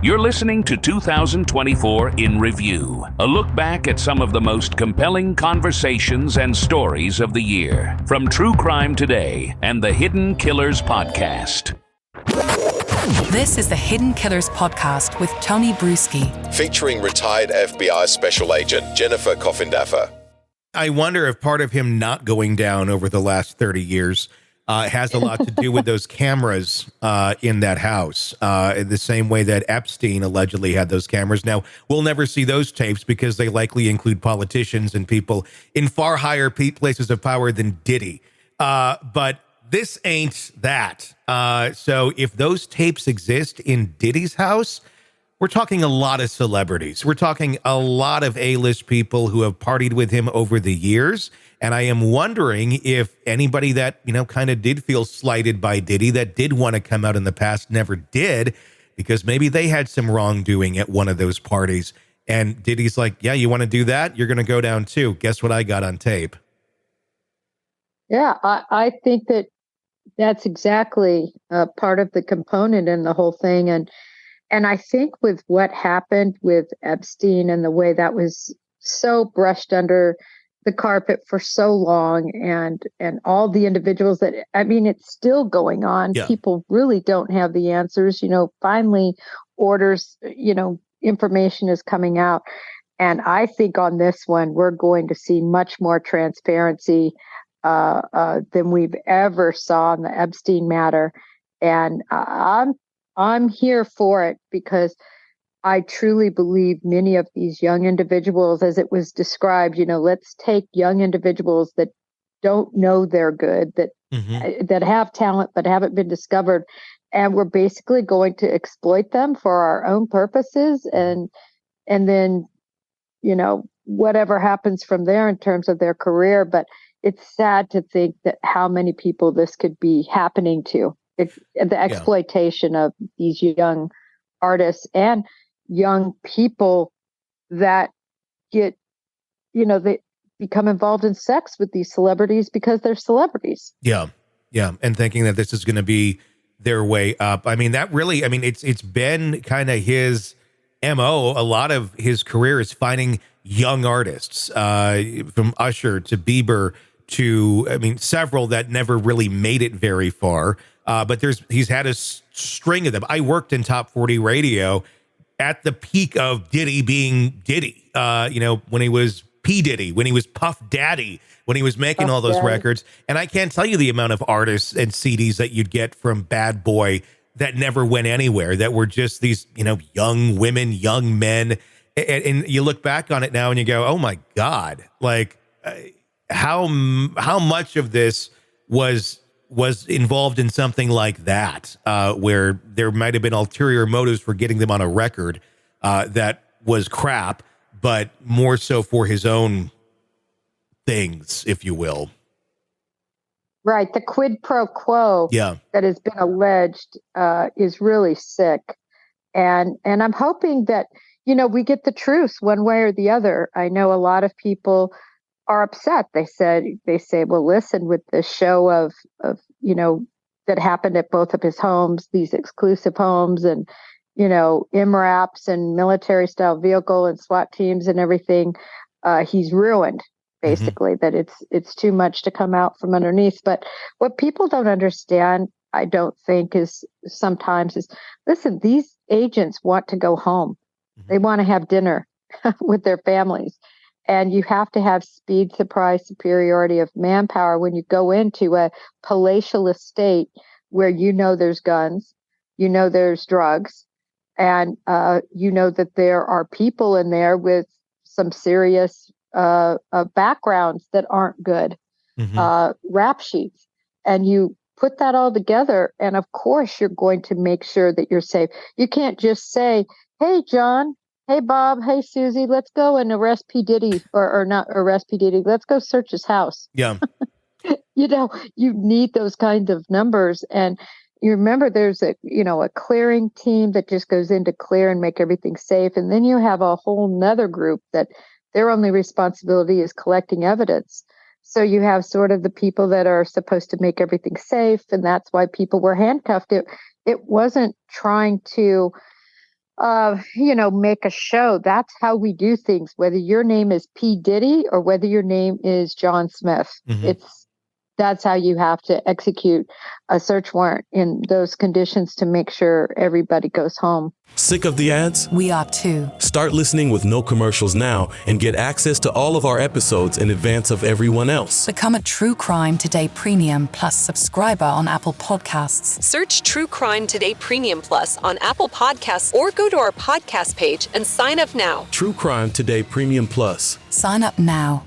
You're listening to 2024 in Review, a look back at some of the most compelling conversations and stories of the year, from True Crime Today and the Hidden Killers Podcast. This is the Hidden Killers Podcast with Tony Brueski, featuring retired FBI Special Agent Jennifer Coffindaffer. I wonder if part of him not going down over the last 30 years has a lot to do with those cameras in that house, in the same way that Epstein allegedly had those cameras. Now, we'll never see those tapes because they likely include politicians and people in far higher places of power than Diddy. But this ain't that. So if those tapes exist in Diddy's house, we're talking a lot of celebrities. We're talking a lot of A-list people who have partied with him over the years. And I am wondering if anybody that, kind of did feel slighted by Diddy, that did want to come out in the past, never did, because maybe they had some wrongdoing at one of those parties. And Diddy's like, yeah, you want to do that? You're going to go down too. Guess what I got on tape? Yeah, I think that's exactly part of the component in the whole thing. And I think with what happened with Epstein and the way that was so brushed under the carpet for so long, and all the individuals that, it's still going on. Yeah. People really don't have the answers. Finally orders, information is coming out. And I think on this one, we're going to see much more transparency than we've ever saw in the Epstein matter. And I'm here for it because I truly believe many of these young individuals, as it was described, let's take young individuals that don't know they're good, that have talent but haven't been discovered, and we're basically going to exploit them for our own purposes, and then, whatever happens from there in terms of their career. But it's sad to think that how many people this could be happening to. The exploitation of these young artists and young people that get, they become involved in sex with these celebrities because they're celebrities. Yeah. And thinking that this is going to be their way up. It's been kind of his MO. A lot of his career is finding young artists, from Usher to Bieber to, several that never really made it very far. But he's had a string of them. I worked in Top 40 radio at the peak of Diddy being Diddy, when he was P. Diddy, when he was Puff Daddy, when he was making all those records. And I can't tell you the amount of artists and CDs that you'd get from Bad Boy that never went anywhere, that were just these, young women, young men. And you look back on it now and you go, oh my God, like how much of this was involved in something like that, where there might have been ulterior motives for getting them on a record that was crap, but more so for his own things, if you will. Right. The quid pro quo that has been alleged is really sick. And I'm hoping that, we get the truth one way or the other. I know a lot of people are upset. They say, well, listen, with the show of that happened at both of his homes, these exclusive homes, and MRAPs and military style vehicle and SWAT teams and everything, he's ruined basically. That it's too much to come out from underneath. But what people don't understand, I don't think, is listen, these agents want to go home. They want to have dinner with their families. And you have to have speed, surprise, superiority of manpower when you go into a palatial estate where there's guns, there's drugs, and that there are people in there with some serious backgrounds that aren't good, rap sheets. And you put that all together, and of course you're going to make sure that you're safe. You can't just say, hey, John, hey, Bob, hey, Susie, let's go and arrest P. Diddy, or not arrest P. Diddy. Let's go search his house. Yeah. You need those kinds of numbers. And you remember there's a clearing team that just goes in to clear and make everything safe. And then you have a whole nother group that their only responsibility is collecting evidence. So you have sort of the people that are supposed to make everything safe. And that's why people were handcuffed. It wasn't trying to make a show. That's how we do things, whether your name is P. Diddy or whether your name is John Smith. Mm-hmm. That's how you have to execute a search warrant in those conditions to make sure everybody goes home. Sick of the ads? We are too. Start listening with no commercials now and get access to all of our episodes in advance of everyone else. Become a True Crime Today Premium Plus subscriber on Apple Podcasts. Search True Crime Today Premium Plus on Apple Podcasts or go to our podcast page and sign up now. True Crime Today Premium Plus. Sign up now.